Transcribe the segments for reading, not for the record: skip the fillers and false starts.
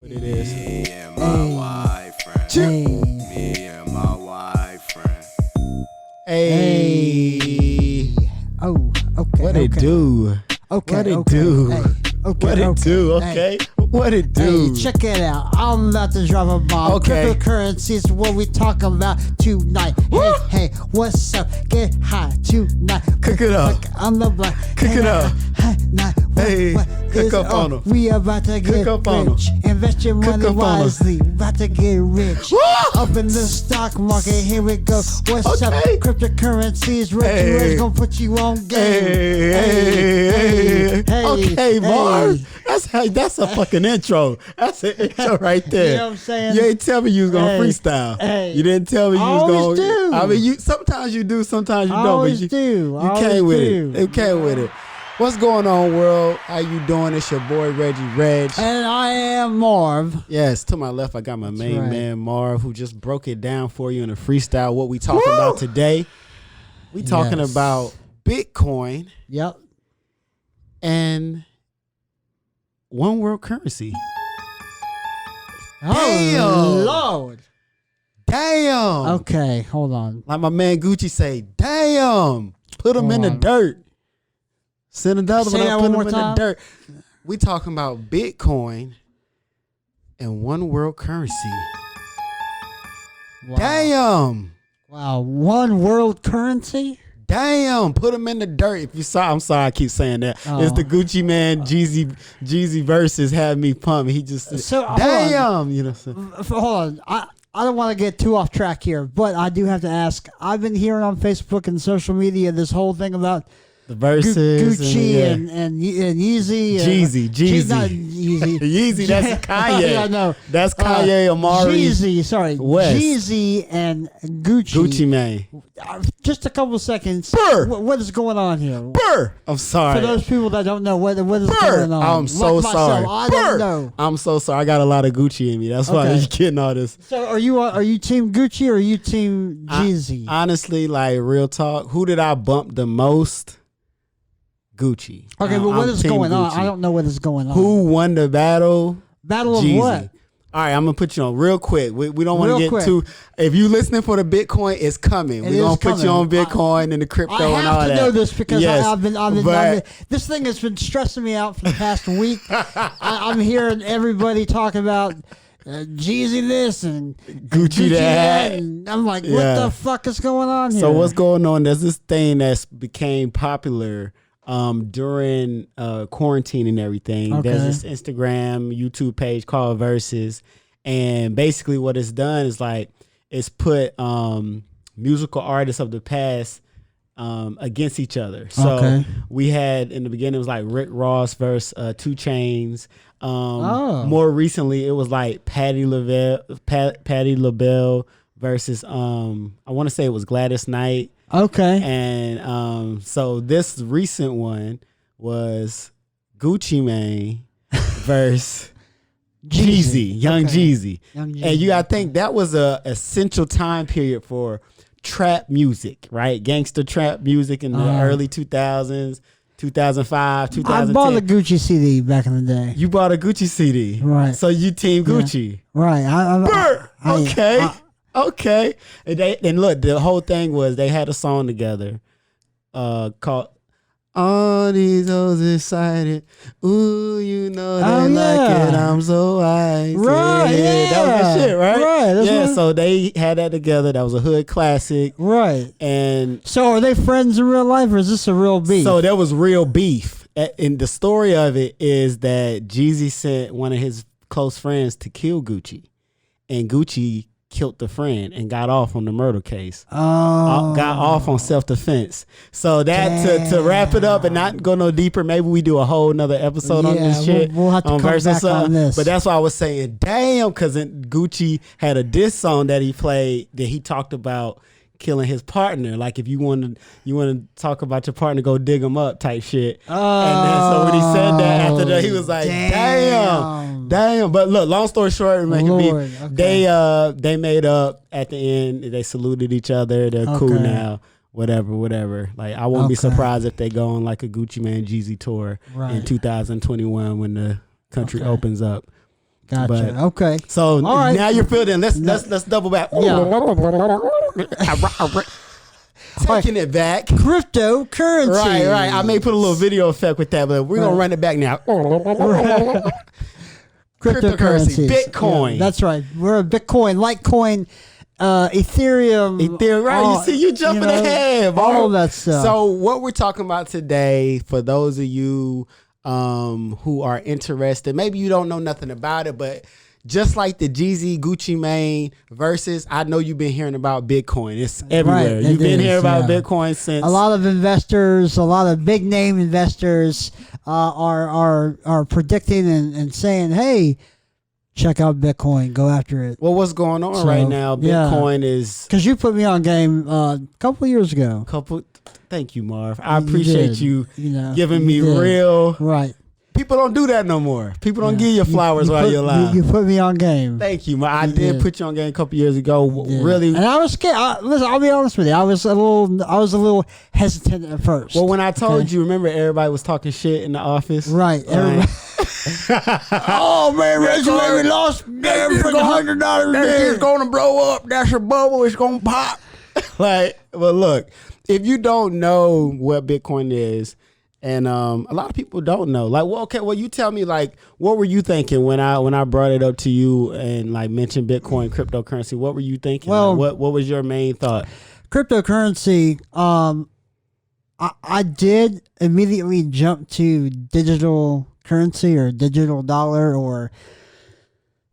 What it is. Me and my wife friend. Me and my wife friend. Hey. Oh, okay. What it do? Okay. What it okay. do? Hey, okay. What it okay. do? Hey. Okay. What it do? Hey, check it out. I'm about to drop a bomb. Okay. Cryptocurrency is what we talking about tonight. Woo! Hey, what's up? Get high tonight. Cook it up. On the block. Cook it up. Hey, cook up on 'em. We about to get up on 'em. rich. Invest your Cook money up on 'em. wisely. About to get rich. Woo! Up in the stock market. Here we go. What's up? Okay. Cryptocurrencies. Reggie Hey. Regg's gonna put you on game. Hey. Okay, hey. Marv. That's a fucking intro. That's an intro right there. You know what I'm saying? You ain't tell me you was gonna Hey. freestyle. Hey. You didn't tell me you I was always gonna. do. I mean, you sometimes you do, sometimes you I don't. always But do. you I came always with do. it. You came with it. What's going on, world? How you doing? It's your boy Reggie Regg. And I am Marv. Yes, to my left, I got my main right. man Marv, who just broke it down for you in a freestyle. What we talking about today? We talking Yes. about Bitcoin Yep. and one world currency. Oh, Damn. Lord. Damn. Okay, hold on. Like my man Gucci say, damn. Put them in the Hold on. dirt. Send another Say one that up, one put more them in the time. dirt. We talking about Bitcoin and one world currency. Wow. Damn. Wow, one world currency? Damn, put them in the dirt. If you saw, I'm sorry, I keep saying that. Oh. It's the Gucci Man Jeezy verses had me pumped. He just said, So, hold damn, you know. So, Hold on. I don't want to get too off track here, but I do have to ask. I've been hearing on Facebook and social media this whole thing about the verses, Gucci and, and Yeezy. Jeezy. Not Yeezy. Yeezy, that's Kanye. Yeah, I know. That's Kanye, Amari, Jeezy, sorry. West. Jeezy and Gucci. Gucci Man. Just a couple seconds. Burr. What is going on here? Burr. I'm sorry. For those people that don't know what is Burr. going on. I'm so like myself, sorry. I Burr. don't know. I'm so sorry. I got a lot of Gucci in me. That's why Okay. you're getting all this. So are you team Gucci or are you team Jeezy? Honestly, like real talk, who did I bump the most? Gucci. Okay, but what I'm is team going on? Gucci. I don't know what is going on. Who won the battle? Battle of Jeezy. what? All right, I'm gonna put you on real quick. We don't want Real to get quick. too. If you listening for the Bitcoin, it's coming. It We're gonna is put you coming. on Bitcoin and the crypto I and all have to that. know this because Yes, I've been but- this thing has been stressing me out for the past week. I'm hearing everybody talk about Jeezy this and Gucci that. and I'm like, what Yeah. the fuck is going on here? So what's going on? There's this thing that's became popular during quarantine and everything. Okay. There's this Instagram, YouTube page called Versus, and basically what it's done is like it's put musical artists of the past against each other. So Okay. we had in the beginning it was like Rick Ross versus 2 Chainz. Oh. More recently it was like Patti LaBelle versus I want to say it was Gladys Knight. Okay. And so this recent one was Gucci Mane versus Jeezy, Young Okay. Jeezy. Young Jeezy. And you gotta think that was a essential time period for trap music, right? Gangster trap music in the early 2000s, 2005, 2010. I bought a Gucci CD back in the day. You bought a Gucci CD. Right. So you team Gucci. Right. Burr. Okay. I- Okay. And look, the whole thing was they had a song together called All These Hoes Excited. Ooh, you know they Oh, like yeah. it. I'm so high. Right, yeah. That was the shit, right? Right, that's Yeah, what- so they had that together. That was a hood classic. Right. And So are they friends in real life or is this a real beef? so there was real beef. And the story of it is that Jeezy sent one of his close friends to kill Gucci. And Gucci killed the friend and got off on the murder case. Got off on self-defense. So that to wrap it up and not go no deeper, maybe we do a whole nother episode on this shit. We'll have to come Versus back on this. But that's why I was saying, damn, because Gucci had a diss song that he played that he talked about killing his partner. Like if you want to talk about your partner, go dig him up type shit. And then so when he said that after that, he was like, damn. But look, long story short, Lord, okay. they made up at the end. They saluted each other. They're cool Okay. now. Whatever. Like I won't be Okay. surprised if they go on like a Gucci Man Jeezy tour in Right. 2021 when the country Okay. opens up. Gotcha. But- Okay. So All right. now you're filled in. Let's double back. Taking it back. Cryptocurrency. Right. I may put a little video effect with that, but we're gonna run it back now. Cryptocurrency, Bitcoin. Yeah, that's right. We're a Bitcoin, Litecoin, Ethereum. Right, you see, you jumping ahead, bro. All of that stuff. So what we're talking about today, for those of you who are interested, maybe you don't know nothing about it, but just like the Jeezy Gucci Mane versus, I know you've been hearing about Bitcoin. It's everywhere. Right, You've been hearing about yeah. Bitcoin since. A lot of investors, a lot of big name investors are predicting and saying, "Hey, check out Bitcoin, go after it." Well, what's going on right now? Bitcoin is because you put me on game a couple of years ago. Thank you, Marv. I appreciate you know, giving me did. real. Right. People don't do that no more. People don't give you flowers while you're alive. You put me on game. Thank you. I did put you on game a couple years ago. Really, and I was scared. Listen, I'll be honest with you. I was a little hesitant at first. well, when I told you, remember everybody was talking shit in the office, right? Everybody. Oh man, Reggie, we lost damn for $100. It's gonna blow up. That's a bubble. It's gonna pop. Well, look, if you don't know what Bitcoin is, and a lot of people don't know. Well, you tell me, what were you thinking when I brought it up to you and mentioned Bitcoin, cryptocurrency? What were you thinking? Well, what was your main thought? Cryptocurrency. I did immediately jump to digital currency or digital dollar or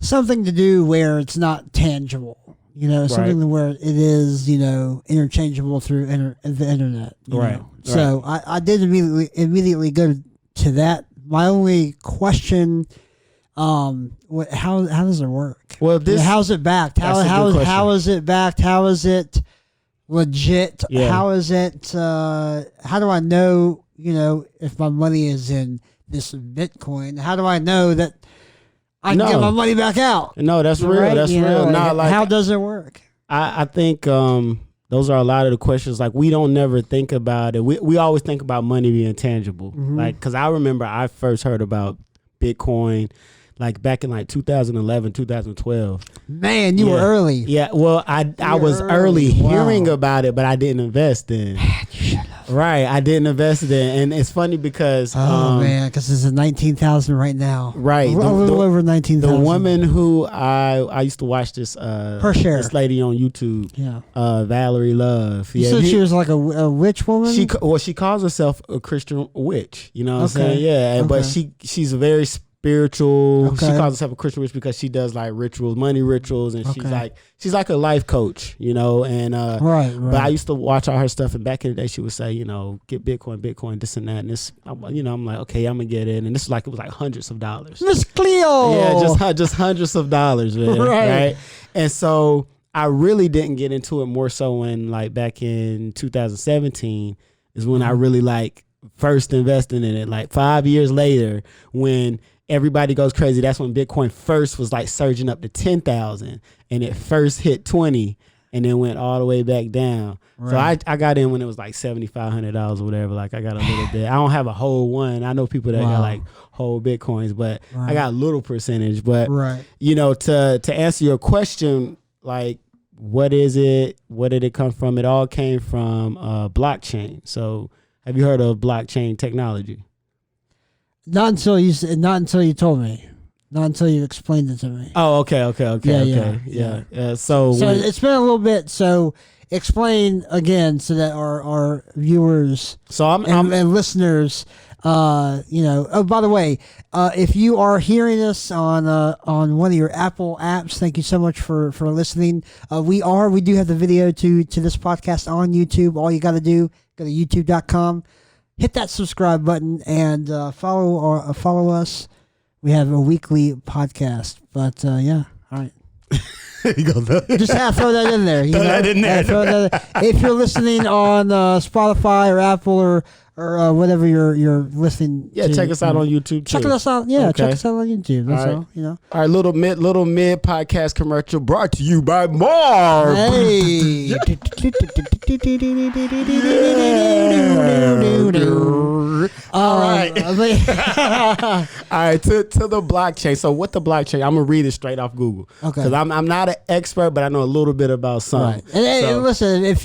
something to do where it's not tangible. Something where it is, interchangeable through the internet. Right. So I did immediately go to that. My only question, how does it work? Well, how's it backed? How is it backed? How is it legit? Yeah. How is it? How do I know? If my money is in this Bitcoin, how do I know that I can get my money back out? No, that's real. Right? That's real. How does it work? I think those are a lot of the questions. We don't never think about it. We always think about money being tangible. Because I remember I first heard about Bitcoin back in 2011, 2012. Man, you were early. Yeah, well, I was early hearing about it, but I didn't invest in. Right, I didn't invest in, and it's funny because because it's at 19,000 right now. Right, a little over 19,000. The woman who I used to watch this per share, this lady on YouTube, Valerie Love. You said she was like a witch woman. She calls herself a Christian witch. You know what I'm saying? Yeah, but she's a very spiritual. She calls herself a Christian witch because she does rituals, money rituals, and she's like a life coach, and right. But I used to watch all her stuff, and back in the day she would say, get Bitcoin, this and that, and this, I'm like, okay, I'm gonna get in, and this was it was hundreds of dollars. Miss Cleo. Yeah, just hundreds of dollars, man. Right. And so I really didn't get into it more so when back in 2017 is when I really first invested in it. 5 years later, when everybody goes crazy, that's when Bitcoin first was surging up to 10,000, and it first hit 20 and then went all the way back down. Right. So I got in when it was $7,500 or whatever. I got a little bit. I don't have a whole one. I know people that got whole Bitcoins, but I got a little percentage. But to answer your question, what is it? Where did it come from? It all came from blockchain. So have you heard of blockchain technology? Not until you told me. Not until you explained it to me. Oh, okay. Yeah. So it's been a little bit. So explain again so that our viewers and listeners, Oh, by the way, if you are hearing us on one of your Apple apps, thank you so much for listening. We do have the video to this podcast on YouTube. All you got to do, go to youtube.com. Hit that subscribe button and follow us. We have a weekly podcast, but all right. Just have to throw that in there. Throw that in there. If you're listening on Spotify or Apple or whatever you're listening. Yeah, to. check us out on YouTube. Check us out. Yeah, check us out on YouTube. That's all. You know. All right, little mid podcast commercial brought to you by Marv. Hey. All right. All right, to the blockchain. So what the blockchain? I'm gonna read it straight off Google. Okay. Because I'm not an expert, but I know a little bit about something. Right. And listen, if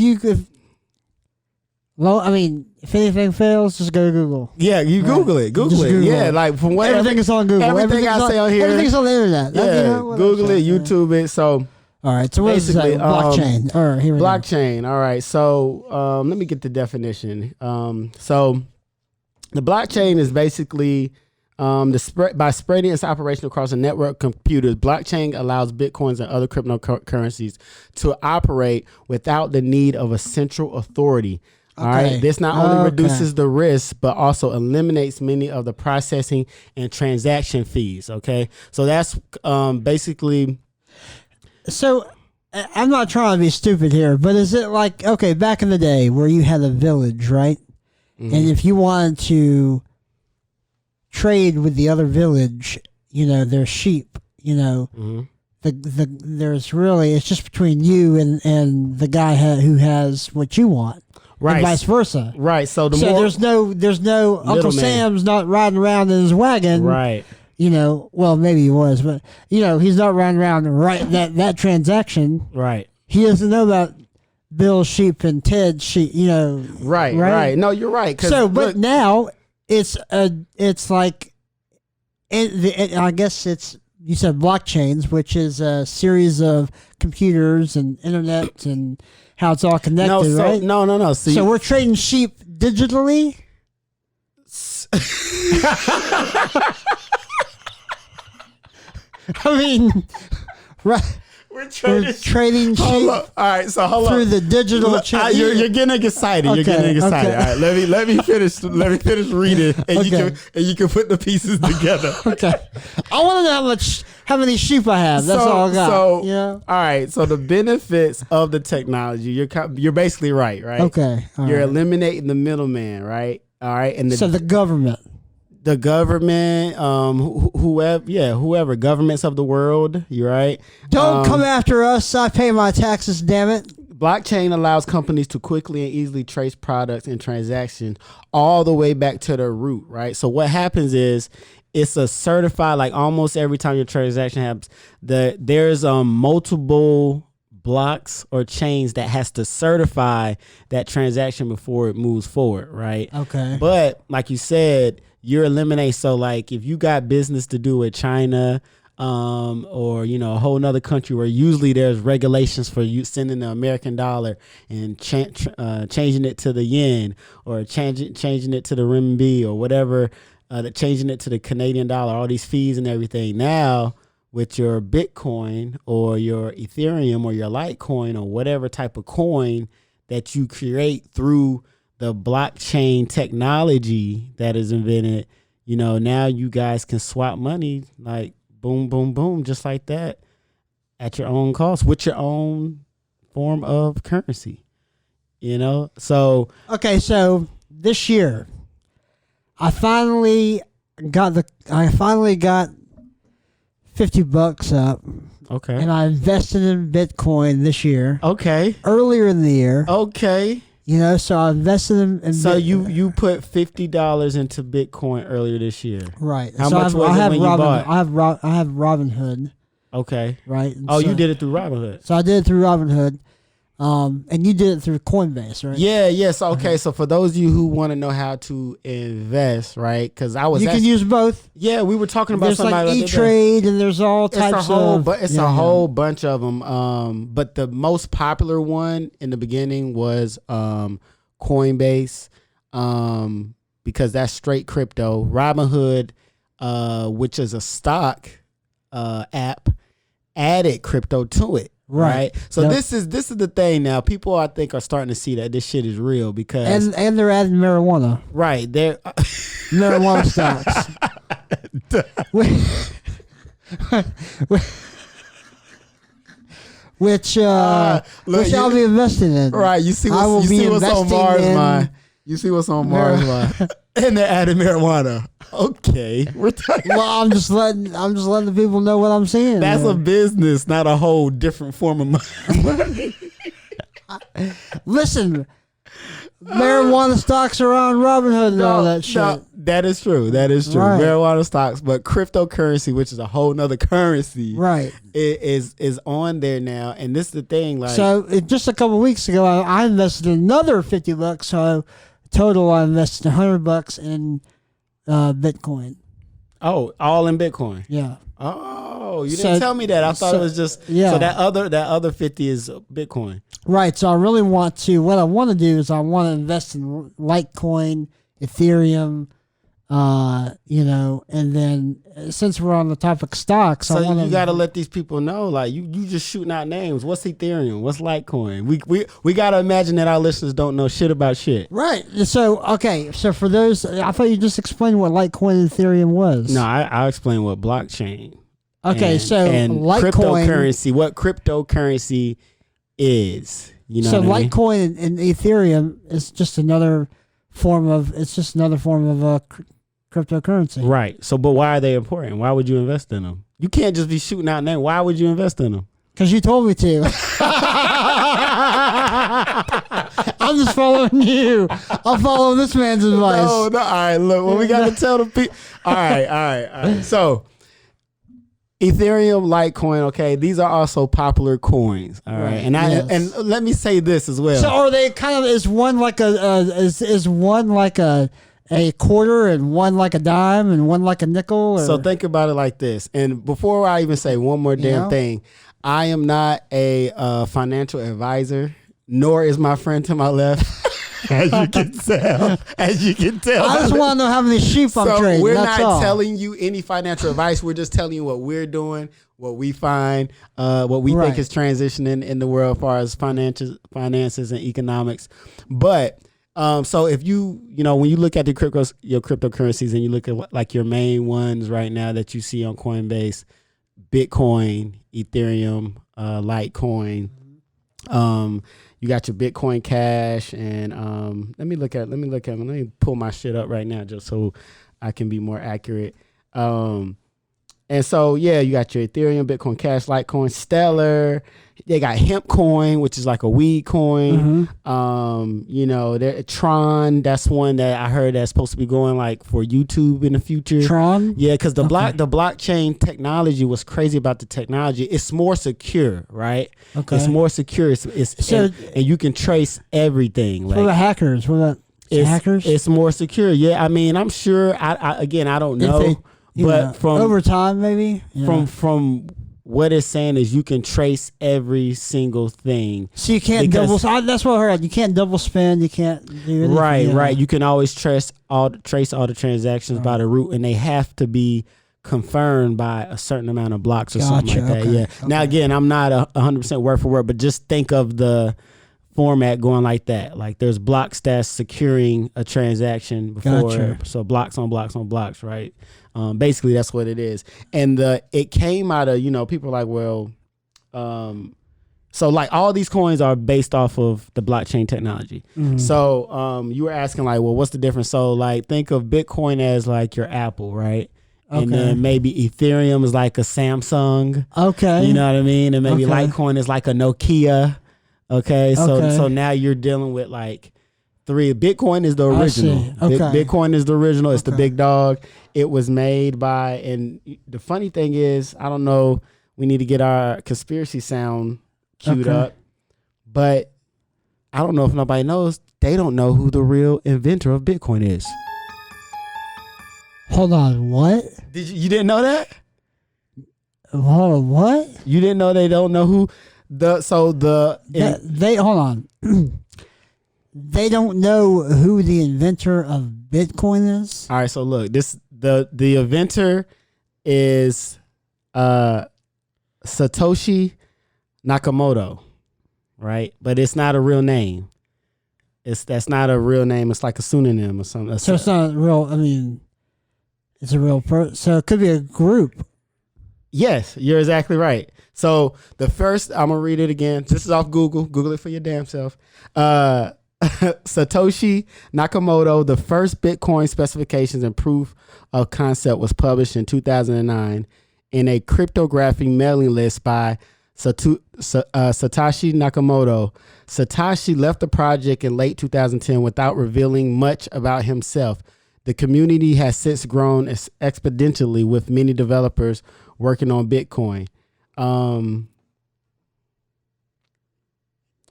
anything fails, just go to Google. Yeah, you Google it. Google it. Yeah, like from whatever. Everything is on Google. Everything I say on here. Everything's on the internet. Yeah, Google it, YouTube it. So. All right, so what is it? Blockchain. All right, here we go. Blockchain. All right, so let me get the definition. So the blockchain is basically by spreading its operation across a network of computers. Blockchain allows bitcoins and other cryptocurrencies to operate without the need of a central authority. All right. This not only reduces the risk, but also eliminates many of the processing and transaction fees. Okay, so that's basically. So, I'm not trying to be stupid here, but is it like, okay, back in the day where you had a village, right? Mm-hmm. And if you wanted to trade with the other village, you know, their sheep, you know, there's really, it's just between you and the guy who has what you want. Right. And vice versa. Right. So there's no Uncle Sam's not riding around in his wagon. Right. You know, well, maybe he was, but you know, he's not running around that transaction. Right. He doesn't know about Bill's sheep and Ted's sheep. You know. Right. No, you're right. But now it's like, I guess you said blockchains, which is a series of computers and internet and how it's all connected. Right? No. So we're trading sheep digitally. I mean, right? We're trading sheep. All right, so hold on. Through the digital channel. You're getting excited. Okay, you're getting excited. Okay. All right, let me finish. Let me finish reading, and you can put the pieces together. Okay. I want to know how many sheep I have. That's all I got. So all right. So the benefits of the technology, you're basically right. Okay. You're eliminating the middleman, right? All right, and so the government. The government, whoever, governments of the world, you're right. Don't come after us. I pay my taxes, damn it. Blockchain allows companies to quickly and easily trace products and transactions all the way back to their root, right? So what happens is it's a certified, like almost every time your transaction happens, there's multiple blocks or chains that has to certify that transaction before it moves forward, right? Okay. But like you said, you're eliminating. So like if you got business to do with China or, you know, a whole nother country where usually there's regulations for you sending the American dollar and changing it to the yen or changing it to the renminbi or whatever, changing it to the Canadian dollar, all these fees and everything. Now with your Bitcoin or your Ethereum or your Litecoin or whatever type of coin that you create through the blockchain technology that is invented, you know, now you guys can swap money like boom, boom, boom, just like that at your own cost with your own form of currency, you know? So, okay. So this year I finally got $50 up. Okay. And I invested in Bitcoin this year. Okay. Earlier in the year. Okay. You know, so I invested in So you put $50 into Bitcoin earlier this year. Right. How much was it when you bought? I have Robinhood. Okay. Right. And you did it through Robinhood. So I did it through Robinhood. And you did it through Coinbase, right? Yeah. So, okay. So for those of you who want to know how to invest, right? Because you can use both. Yeah, we were talking about there's somebody like E-Trade and there's all types of. It's a whole bunch of them. But the most popular one in the beginning was Coinbase, because that's straight crypto. Robinhood, which is a stock app, added crypto to it. Right. So this is the thing now. People I think are starting to see that this shit is real because and they're adding marijuana. Right. They're marijuana stocks. which I'll be investing in. Right. You see what's on Marv's mind. You see what's on Mars line? And they're adding marijuana. Okay, we're talking. Well, I'm just letting the people know what I'm seeing. That's a business, not a whole different form of money. Listen, marijuana stocks are on Robinhood and all that shit. No, that is true. That is true. Right. Marijuana stocks, but cryptocurrency, which is a whole nother currency, right, is on there now. And this is the thing. Like, so just a couple of weeks ago, I invested another $50. So total, I invested $100 in Bitcoin. Oh, all in Bitcoin. Yeah. Oh, you didn't tell me that. I thought it was just So that other 50 is Bitcoin. Right. So I really want to. What I want to do is I want to invest in Litecoin, Ethereum, and then since we're on the topic of stocks, so you got to let these people know. Like you just shooting out names. What's Ethereum? What's Litecoin? We got to imagine that our listeners don't know shit about shit. Right. So So for those, I thought you just explained what Litecoin and Ethereum was. No, I'll explain what blockchain. Okay. And Litecoin, cryptocurrency. What cryptocurrency is? You know. So Litecoin and Ethereum is just another form of. It's just another form of cryptocurrency. Right. So, but why are they important? Why would you invest in them? You can't just be shooting out names. Why would you invest in them? Because you told me to. I'm just following you. I'll follow this man's advice. No. All right, look. Well, we got to tell the people. All right. So, Ethereum, Litecoin, okay, these are also popular coins. All right. And let me say this as well. So, are they kind of, is one like a quarter and one like a dime and one like a nickel? Or? So think about it like this. And before I even say one more damn thing, I am not a financial advisor, nor is my friend to my left. As you can tell. I just want to know how many sheep I'm trading. We're not telling you any financial advice. We're just telling you what we're doing, what we find, what we think is transitioning in the world as far as finances and economics. But so if when you look at your cryptocurrencies and you look at like your main ones right now that you see on Coinbase, Bitcoin, Ethereum, Litecoin, you got your Bitcoin Cash, and let me pull my shit up right now just so I can be more accurate. And so, you got your Ethereum, Bitcoin Cash, Litecoin, Stellar. They got hemp coin, which is like a weed coin. Mm-hmm. Tron, that's one that I heard that's supposed to be going like for YouTube in the future. Tron? Yeah, because the blockchain technology, what's crazy about the technology, it's more secure, right? Okay. It's more secure. And you can trace everything. Like, what about hackers? What about hackers? It's more secure. Yeah, I mean, I'm sure, I don't know. But from over time, maybe from what it's saying is you can trace every single thing. So you can't that's what I heard. You can't double spend. You can't do anything. Right. You can always trace all the transactions by the root, and they have to be confirmed by a certain amount of blocks or something like that. Yeah. Okay. Now again, I'm not 100% word for word, but just think of the format going like that. Like there's blocks that's securing a transaction before, so blocks on blocks on blocks, right? Basically that's what it is. And it came out of, people are like, well, so like all these coins are based off of the blockchain technology. Mm-hmm. So you were asking like, well, what's the difference? So like think of Bitcoin as like your Apple, right? Okay. And then maybe Ethereum is like a Samsung. Okay. You know what I mean? And maybe Litecoin is like a Nokia. Okay. So now you're dealing with like three. Bitcoin is the original. Bitcoin is the original. It's the big dog. It was made by, and the funny thing is, I don't know, we need to get our conspiracy sound queued up, but I don't know if nobody knows, they don't know who the real inventor of Bitcoin is. Hold on, what? You didn't know that? Hold on, what? You didn't know they don't know who they hold on. They don't know who the inventor of Bitcoin is? All right, so look, the inventor is Satoshi Nakamoto, right? But it's not a real name. That's not a real name. It's like a pseudonym or something. So it's not real. I mean, it's a real person. So it could be a group. Yes, you're exactly right. So the first, I'm gonna read it again. This is off Google. Google it for your damn self. Satoshi Nakamoto, the first Bitcoin specifications and proof of concept was published in 2009 in a cryptographic mailing list by Satoshi Nakamoto. Satoshi left the project in late 2010 without revealing much about himself. The community has since grown exponentially with many developers working on Bitcoin.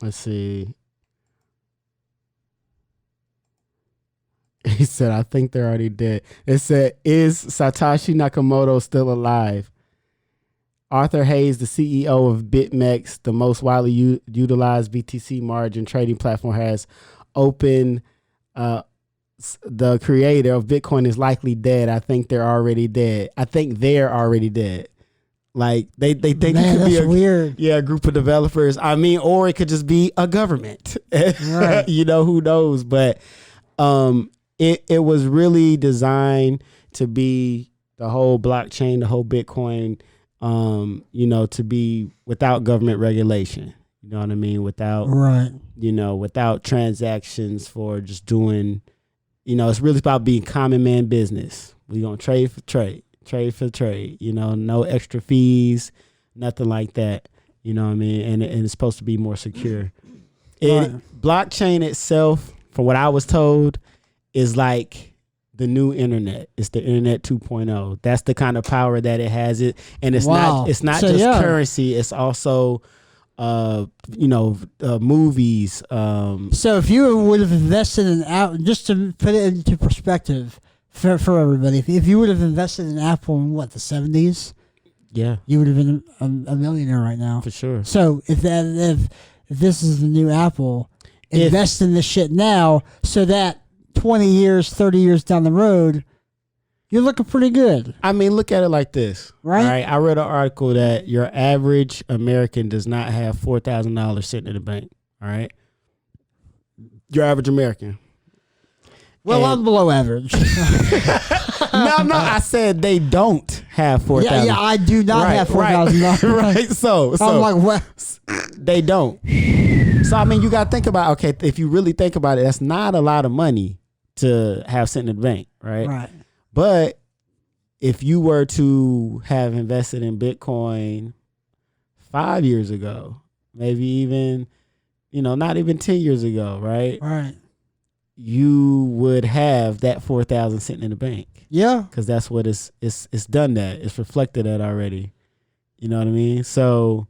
Let's see. He said, I think they're already dead. It said, is Satoshi Nakamoto still alive? Arthur Hayes, the CEO of BitMEX, the most widely utilized BTC margin trading platform, has opened. The creator of Bitcoin is likely dead. I think they're already dead. Like they think it could be weird. A group of developers. I mean, or it could just be a government. Right. Who knows? But it was really designed to be the whole blockchain, the whole Bitcoin, to be without government regulation. You know what I mean? Without without transactions for just doing, it's really about being common man business. We're gonna trade for trade. No extra fees, nothing like that. You know what I mean? And it's supposed to be more secure. Blockchain itself, from what I was told, is like the new internet. It's the internet 2.0. That's the kind of power that it has. And it's not just currency. It's also movies. So if you would have invested in just to put it into perspective for everybody, if you would have invested in Apple in the 70s, you would have been a millionaire right now for sure. So if this is the new Apple, invest in this shit now, so that 20 years, 30 years down the road, you're looking pretty good. I mean, look at it like this, right? All right, I read an article that your average American does not have $4,000 sitting in the bank. All right, your average American. Well, I'm below average. No, I said they don't have $4,000. Yeah, I do not have $4,000. Right. So I'm like, what? They don't. So I mean, you got to think about, okay, if you really think about it, that's not a lot of money to have sitting in the bank, right? Right. But if you were to have invested in Bitcoin 5 years ago, maybe even, not even 10 years ago, right? Right. You would have that 4,000 sitting in the bank. Yeah. Because that's what it's done that. It's reflected that already. You know what I mean? So,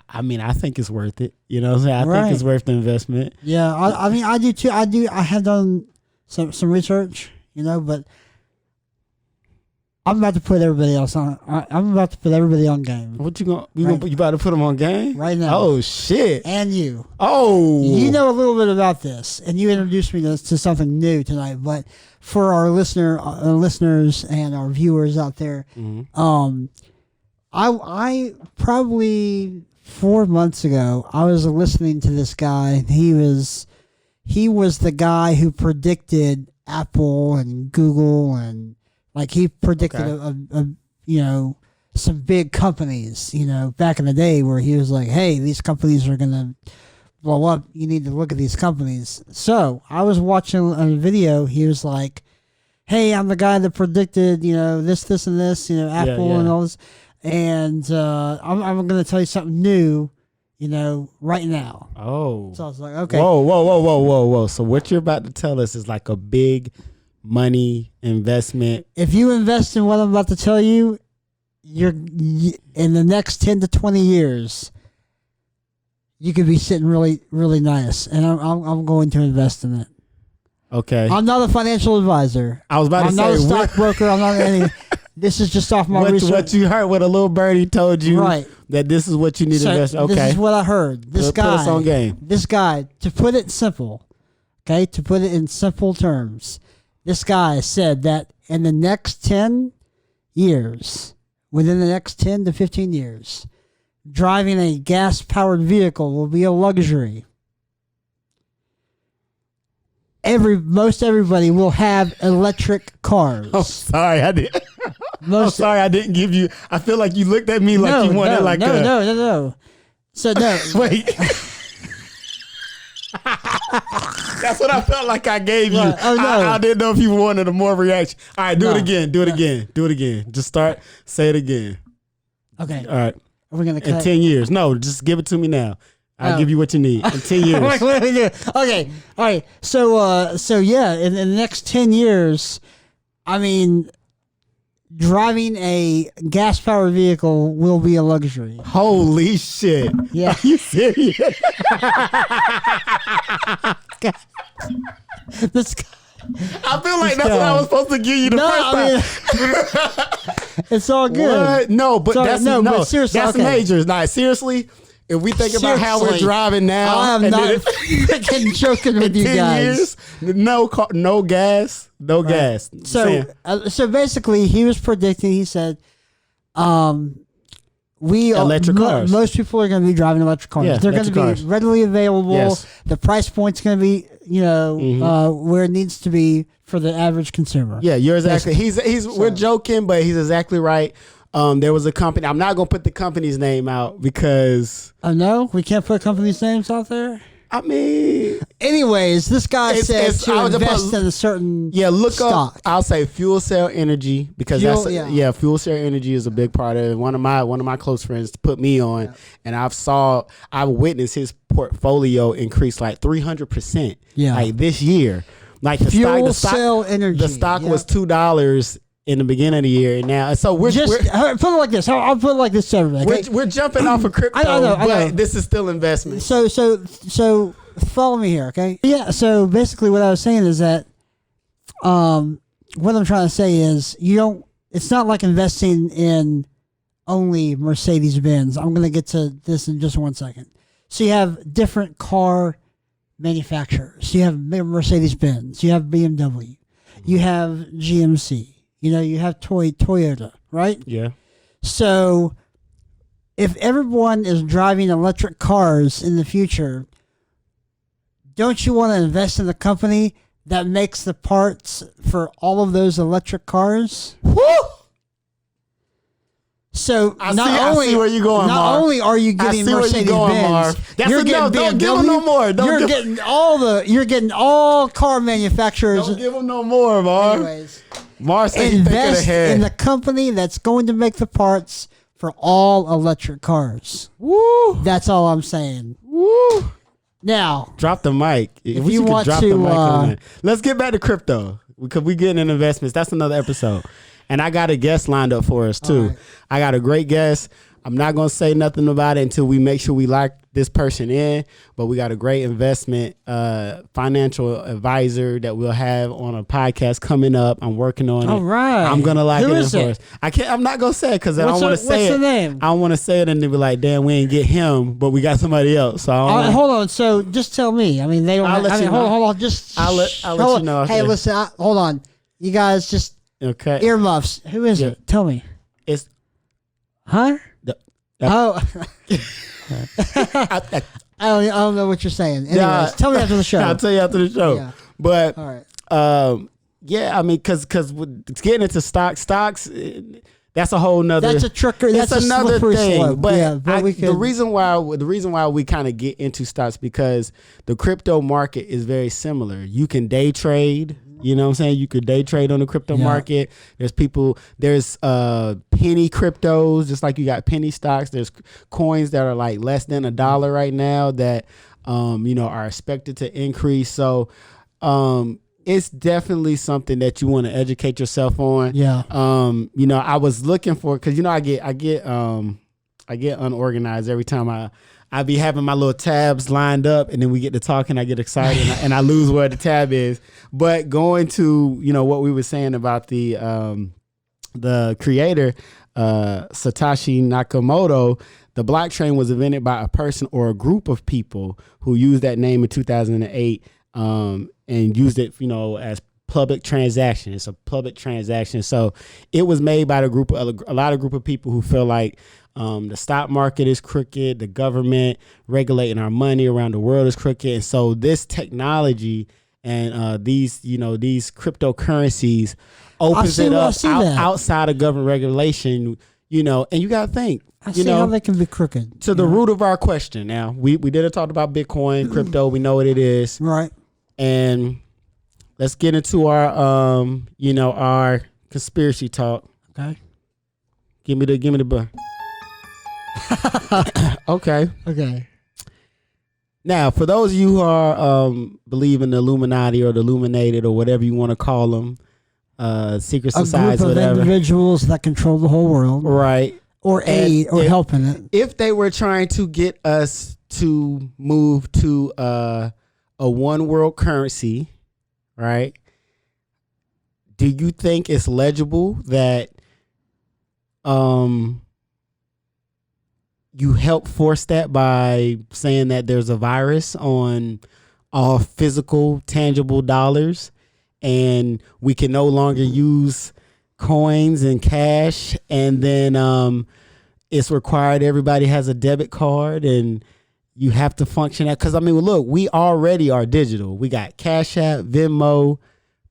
I mean, I think it's worth it. You know what I'm saying? I think it's worth the investment. Yeah. I mean, I do too. I have done some research, but I'm about to put everybody else on. I'm about to put everybody on game. What you going? You about to put them on game right now? Oh shit! And you. Oh, you know a little bit about this, and you introduced me to something new tonight. But for our listeners and our viewers out there, I probably 4 months ago I was listening to this guy. He was the guy who predicted Apple and Google and. Like he predicted some big companies, back in the day where he was like, hey, these companies are going to blow up. You need to look at these companies. So I was watching a video. He was like, hey, I'm the guy that predicted, this, and this, Apple and all this. And I'm going to tell you something new, right now. Oh. So I was like, okay. Whoa. So what you're about to tell us is like a big money investment. If you invest in what I'm about to tell you, you're in the next 10 to 20 years, you could be sitting really, really nice. And I'm going to invest in it. Okay. I'm not a financial advisor. I was about to say, I'm not a stockbroker. I'm not any. This is just off my research. What you heard, what a little birdie told you, right? That this is what you need to invest. Okay. This is what I heard. Put us on game. This guy, to put it simple, okay, to put it in simple terms. This guy said that in the next 10 years, within the next 10 to 15 years, driving a gas-powered vehicle will be a luxury. Most everybody will have electric cars. Oh, sorry, I didn't. I didn't give you. I feel like you looked at me like you wanted no. So no. Wait. That's what I felt like I gave you. Right. Oh, no. I didn't know if you wanted a more reaction. All right, do it again. Do it again. Do it again. Just start. Say it again. Okay. All right. Are we gonna cut? In 10 years. No, just give it to me now. I'll give you what you need in 10 years. Okay. All right. So yeah, in the next 10 years, I mean, driving a gas-powered vehicle will be a luxury. Holy shit. Yeah. Are you serious? This I feel like that's what I was supposed to give you the first time. It's all good. What? No, but but seriously, that's major. Like, seriously, if we think about how we're driving now, I am not freaking joking with you 10 guys. Years, no gas, no gas. So basically, he was predicting. He said, electric cars. Most people are going to be driving electric cars. Yeah, they're going to be readily available. Yes. The price point's going to be, where it needs to be for the average consumer. Yeah, you're exactly. We're joking, but he's exactly right. There was a company. I'm not going to put the company's name out because. Oh no, we can't put companies' names out there. I mean, anyways, this guy said to invest in a certain look stock. up. I'll say fuel cell energy because fuel cell energy is a big part of it. One of my close friends put me on, and I've witnessed his portfolio increase like 300%. Yeah, like this year, like the fuel cell energy. The stock was $2 in the beginning of the year, and now we're put it like this. I'll put it like this to everybody. Okay? We're jumping off of crypto, I know. but this is still investment. So follow me here, okay? Yeah. So basically, what I was saying is that, what I'm trying to say is it's not like investing in only Mercedes-Benz. I'm gonna get to this in just 1 second. So you have different car manufacturers. You have Mercedes-Benz. You have BMW. You have GMC. You have Toyota, right? Yeah. So if everyone is driving electric cars in the future, don't you want to invest in a company that makes the parts for all of those electric cars? Woo! So I see where you're going, not Marv. only are you getting Mercedes-Benz, you're getting BMW. Don't give them no more. You're getting all car manufacturers. Don't give them no more, Marv. Anyways, Marv said invest in the company that's going to make the parts for all electric cars. Woo! That's all I'm saying. Woo! Now, drop the mic. If you want drop to, the mic on that. Let's get back to crypto because we getting in investments. That's another episode. And I got a guest lined up for us too. Right. I got a great guest. I'm not going to say nothing about it until we make sure we lock this person in. But we got a great investment financial advisor that we'll have on a podcast coming up. I'm working on it. All right. I'm going to lock Who it in is for it? us. I'm not going to say it because I don't want to say it. What's the name? I don't want to say it and then be like, damn, we ain't get him, but we got somebody else. So hold on. So just tell me. I mean, they don't. Hold on. Just I'll let you know. Hey, listen. Hold on. You guys just. Okay. Earmuffs. Who is it? Tell me. It's. Huh? Oh. I don't know what you're saying. Anyways, tell me after the show. I'll tell you after the show. Yeah. But all right. I mean, because getting into stocks, that's a whole nother. That's a trickery. That's another thing. Slope. But the reason why we kind of get into stocks because the crypto market is very similar. You can day trade. You know what I'm saying? You could day trade on the crypto market. There's penny cryptos, just like you got penny stocks. There's coins that are like less than $1 right now that, are expected to increase. So, it's definitely something that you want to educate yourself on. Yeah. I was looking for, cause I get unorganized every time I be having my little tabs lined up and then we get to talking, I get excited and I lose where the tab is. But going to, what we were saying about the creator, Satoshi Nakamoto, the blockchain was invented by a person or a group of people who used that name in 2008 and used it, as public transaction. It's a public transaction. So it was made by a lot of people who feel like the stock market is crooked, the government regulating our money around the world is crooked. And so this technology and these cryptocurrencies opens it up outside of government regulation, and you got to think. I see how they can be crooked. To the root of our question. Now, we did talk about Bitcoin, crypto. We know what it is. Right. And let's get into our our conspiracy talk. Okay. Give me the button. Okay. Okay. Now, for those of you who are believe in the Illuminati or the Illuminated or whatever you want to call them, secret societies, a group of whatever, individuals that control the whole world, right? Or aid or help in it. If they were trying to get us to move to a one world currency, right? Do you think it's legible that you help force that by saying that there's a virus on all physical, tangible dollars, and we can no longer use coins and cash, and then it's required everybody has a debit card, and you have to function that? Because I mean, look, we already are digital. We got Cash App, Venmo,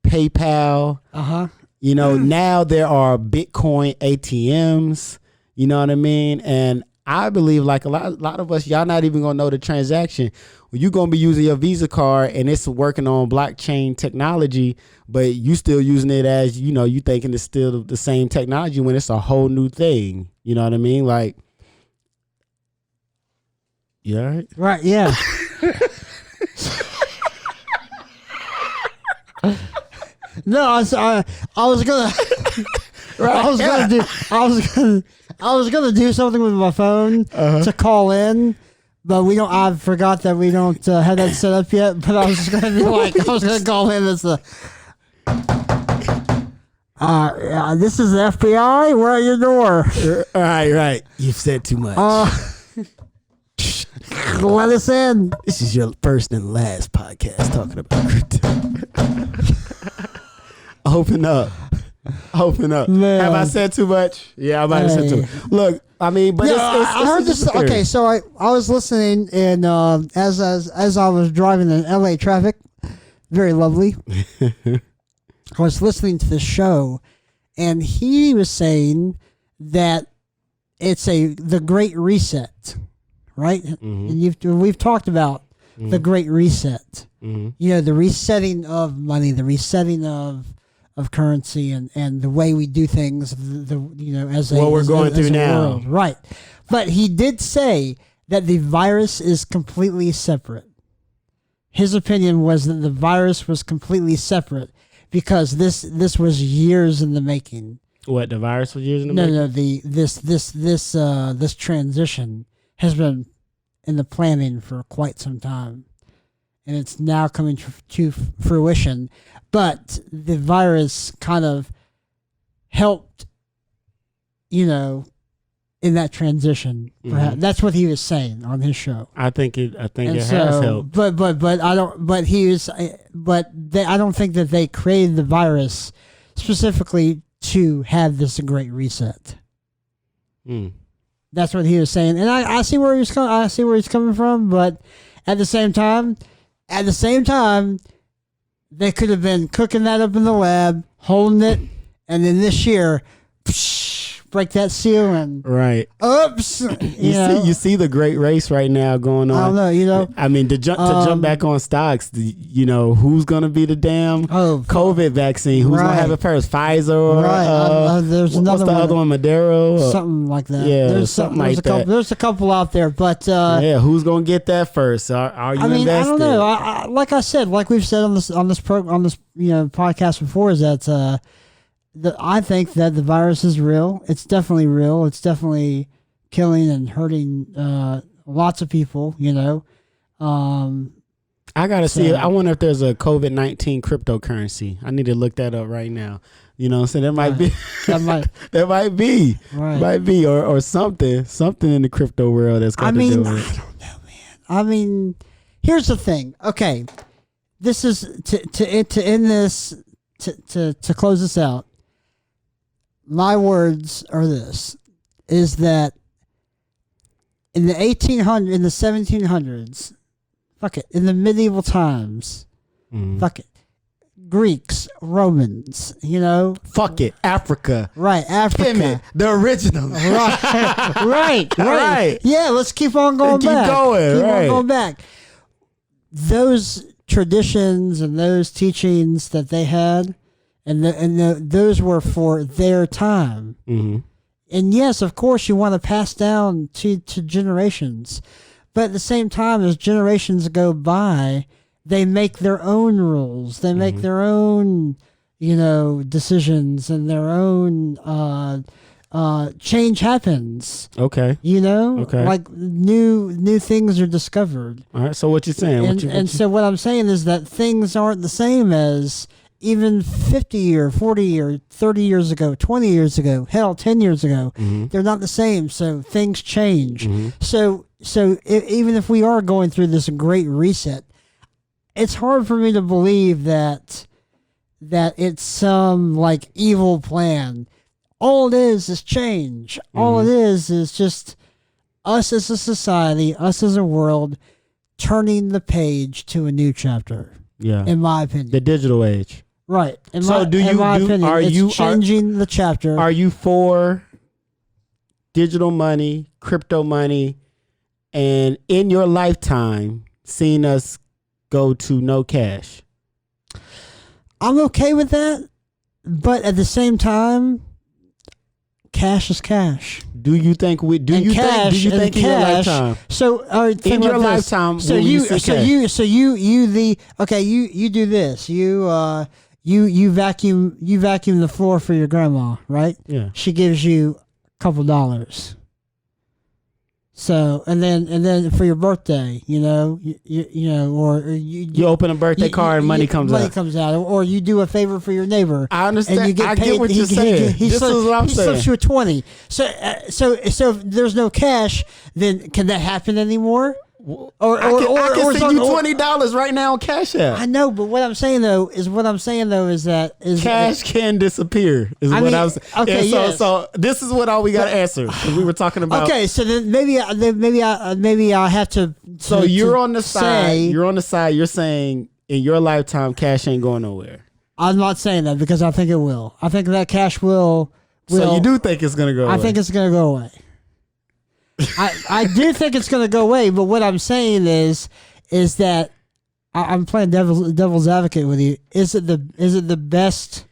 PayPal. Now there are Bitcoin ATMs. You know what I mean? And I believe like a lot of us, y'all not even gonna know the transaction. You're gonna be using your Visa card and it's working on blockchain technology, but you still using it as, you thinking it's still the same technology when it's a whole new thing. You know what I mean? Like, you all right? Right, yeah. No, I was gonna I was gonna do something with my phone to call in, but I forgot that we don't have that set up yet. But I was just gonna be like, I was gonna call in as this is the FBI. We're at your door. All right. You've said too much. Let us in. This is your first and last podcast talking about crypto. Open up. Man. Have I said too much? Yeah, I might have said too much. Look, I mean, but I heard this. Okay, so I was listening, and as I was driving in LA traffic, very lovely. I was listening to the show, and he was saying that it's the Great Reset, right? Mm-hmm. And we've talked about the Great Reset. Mm-hmm. The resetting of money, the resetting of currency, and the way we do things, as what we're going through now, world. Right? But he did say that the virus is completely separate. His opinion was that the virus was completely separate because this was years in the making. What, the virus was years in the making? No, this transition has been in the planning for quite some time, and it's now coming to fruition. But the virus kind of helped, in that transition. Mm-hmm. That's what he was saying on his show. I think it has helped. But I don't. But he was. But I don't think that they created the virus specifically to have this Great Reset. That's what he was saying, and I see where he's coming. I see where he's coming from. But at the same time. They could have been cooking that up in the lab, holding it, and then this year, break that seal and oops. You see the great race right now going on. I don't know, I mean, to jump back on stocks, who's gonna be the damn COVID vaccine? Who's gonna have it first? Pfizer or there's another one. Other one, Madero, something like that. Yeah, there's there's a couple out there, but who's gonna get that first? Are you invested? I don't know. Like I said, like we've said on this podcast before, is that. I think that the virus is real. It's definitely real. It's definitely killing and hurting lots of people, I gotta see it. I wonder if there's a COVID-19 cryptocurrency. I need to look that up right now. So there might be. There might be. Right. Might be or something in the crypto world that's got to do with it. I don't know, man. I mean, here's the thing. Okay, this is to end this to close this out. My words are this, is that in the 1800s, in the 1700s, in the medieval times, Greeks, Romans, Africa. Right, Africa. Damn it, the original. Right. Yeah, let's keep on going back. Keep on going back. Those traditions and those teachings that they had, those were for their time. Mm-hmm. And yes, of course, you want to pass down to generations. But at the same time, as generations go by, they make their own rules. They make their own, decisions, and their own change happens. Okay. Okay. Like new things are discovered. All right. So what you're saying? So what I'm saying is that things aren't the same as even 50 or 40 or 30 years ago, 20 years ago, hell, 10 years ago. Mm-hmm. They're not the same. So things change. Mm-hmm. So even if we are going through this great reset, it's hard for me to believe that it's some like evil plan. All it is change. All it is just us as a society, us as a world, turning the page to a new chapter. Yeah. In my opinion. The digital age. Right. In my opinion, it's changing the chapter. Are you for digital money, crypto money, and in your lifetime seeing us go to no cash? I'm okay with that, but at the same time, cash is cash. Do you think in your lifetime? So, in your lifetime, you do this. You vacuum the floor for your grandma, right? Yeah. She gives you a couple dollars. So and then for your birthday, you open a birthday card and money comes out, or you do a favor for your neighbor. I understand. And you get paid. Get what you're saying. This is what I'm saying. He slips you a 20. So if there's no cash, then can that happen anymore? I can send you $20 right now on Cash App. I know, but what I'm saying though is that cash can disappear. Okay, so this is what all we got to answer. We were talking about. Okay, so then maybe I have to. So you're on the side. You're on the side. You're saying in your lifetime, cash ain't going nowhere. I'm not saying that because I think it will. I think that cash will. So you do think it's going to go away? I think it's going to go away. I do think it's going to go away, but what I'm saying is that I'm playing devil's advocate with you. Is it the best?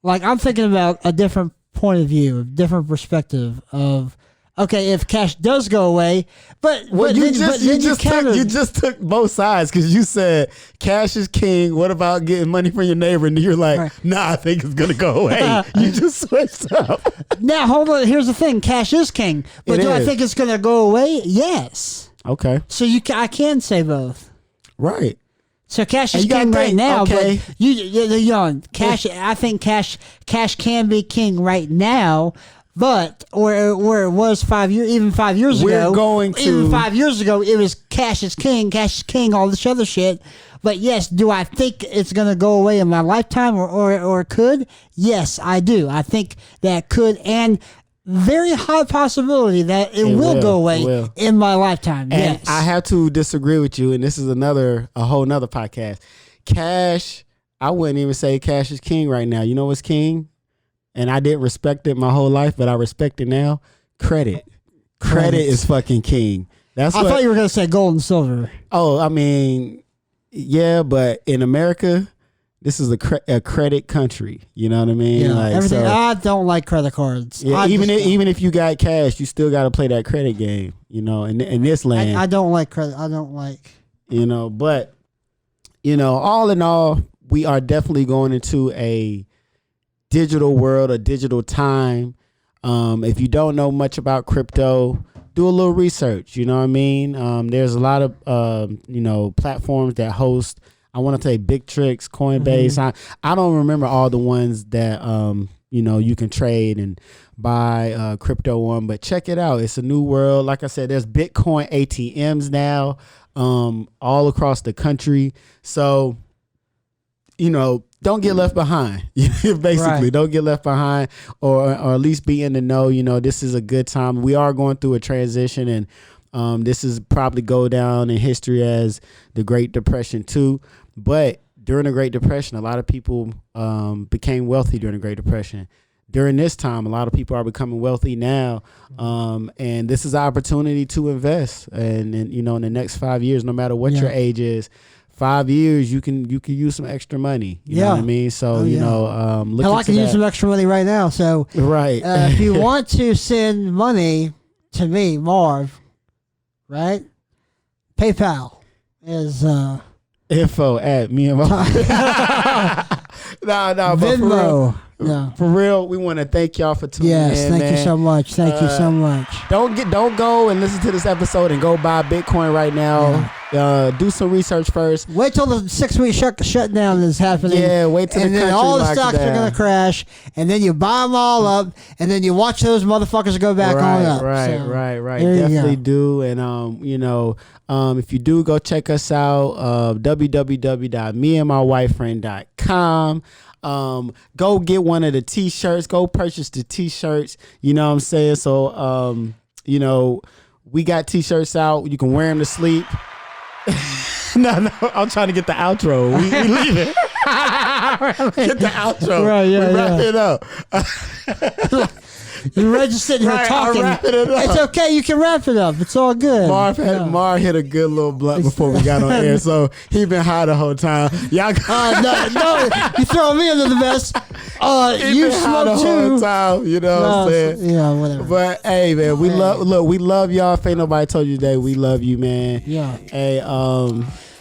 Like, I'm thinking about a different point of view, a different perspective of, okay, if cash does go away, you just took both sides because you said cash is king. What about getting money from your neighbor? And you're like, right. Nah, I think it's gonna go away. You just switched up. Now hold on. Here's the thing: cash is king, but I think it's gonna go away? Yes. Okay. So I can say both. Right. So cash is king right now, but you're young. Cash. I think cash can be king right now. But where it was 5 years, even 5 years ago, even 5 years ago, it was cash is king, all this other shit. But yes, do I think it's gonna go away in my lifetime, or could? Yes, I do. I think that could, and very high possibility that it will go away in my lifetime. And yes, I have to disagree with you, and this is a whole nother podcast. Cash, I wouldn't even say cash is king right now. You know what's king? And I didn't respect it my whole life, but I respect it now. Credit is fucking king. I thought you were going to say gold and silver. Oh, I mean, yeah, but in America, this is a credit country. You know what I mean? Yeah, everything. So, I don't like credit cards. Yeah, even if you got cash, you still got to play that credit game. You know, in this land, I don't like credit. I don't like. But all in all, we are definitely going into a digital world, a digital time. If you don't know much about crypto, do a little research. You know what I mean? There's a lot of platforms that host. I want to say Big Tricks, Coinbase. Mm-hmm. I don't remember all the ones that you can trade and buy crypto on, but check it out. It's a new world. Like I said, there's Bitcoin ATMs now all across the country. So don't get left behind. Basically, right. Don't get left behind, or at least be in the know. This is a good time. We are going through a transition, and this is probably go down in history as the Great Depression too. But during the Great Depression, a lot of people became wealthy during the Great Depression. During this time, a lot of people are becoming wealthy now, and this is an opportunity to invest. And in the next 5 years, no matter what your age is, 5 years, you can use some extra money. You know what I mean? So you know, look hell, I can use some extra money right now. So right, if you want to send money to me, Marv, right? PayPal is info at me and my no, but Venmo. For real, we want to thank y'all for tuning in. Yes, thank you so much. Thank you so much. Don't go and listen to this episode and go buy Bitcoin right now. Do some research first. Wait till the 6-week shutdown is happening. Yeah, wait till and the then country all the locks stocks down. are gonna crash, and then you buy them all up, and then you watch those motherfuckers go back on up. Right. There Definitely do. And you know, if you do, go check us out. www.meandmywifefriend.com. Go get one of the t-shirts. Go purchase the t-shirts. You know what I'm saying? So, you know, we got t-shirts out. You can wear them to sleep. No, I'm trying to get the outro. We leave it. Get the outro. Right, we wrap it up. You're just sitting here talking. It's okay. You can wrap it up. It's all good. Marv hit a good little blunt before we got on air, so he been high the whole time. Y'all, no, you throwing me under the bus. You smoke too. Whole time, you know what I'm saying? Yeah, whatever. But hey, man, we love y'all. If ain't nobody told you today, we love you, man. Yeah. Hey,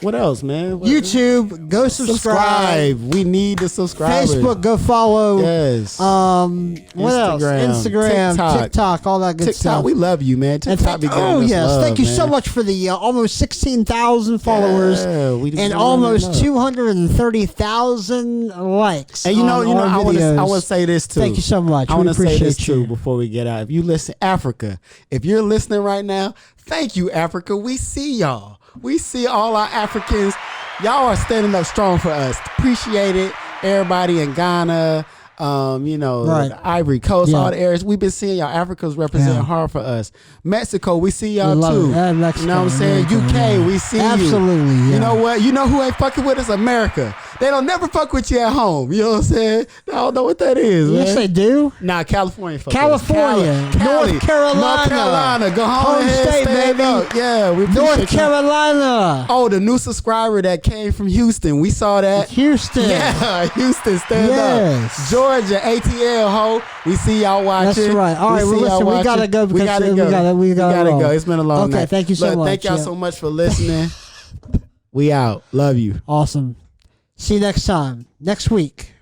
what else, man? YouTube, go subscribe. We need the subscribers. Facebook, go follow. Yes. What else? Instagram, TikTok, all that good stuff. We love you, man. TikTok be getting us love, thank you man. so much for the almost 16,000 followers and almost 230,000 likes. And you know, I want to say this too. Thank you so much. I want to say this too before we get out. If you listen, Africa, if you're listening right now, thank you, Africa. We see y'all. We see all our Africans. Y'all are standing up strong for us. Appreciate it. Everybody in Ghana, the Ivory Coast, all the areas. We've been seeing y'all. Africa's representing hard for us. Mexico, we see y'all too. You know what I'm saying? UK, we see you. Absolutely. Yeah. You know what? You know who ain't fucking with us? America. They don't never fuck with you at home. You know what I'm saying? I don't know what that is. Yes, man. they do. Nah, California. California, North Carolina. Go home state, baby. Up. Yeah, we North Carolina. Oh, the new subscriber that came from Houston. We saw that. Houston. Yeah, Houston. Stand up. Georgia, ATL. Ho. We see y'all watching. That's right. All right. Well, listen, we gotta go. We gotta go. It's been a long night. Okay. Thank you so much. Thank y'all so much for listening. We out. Love you. Awesome. See you next time. Next week.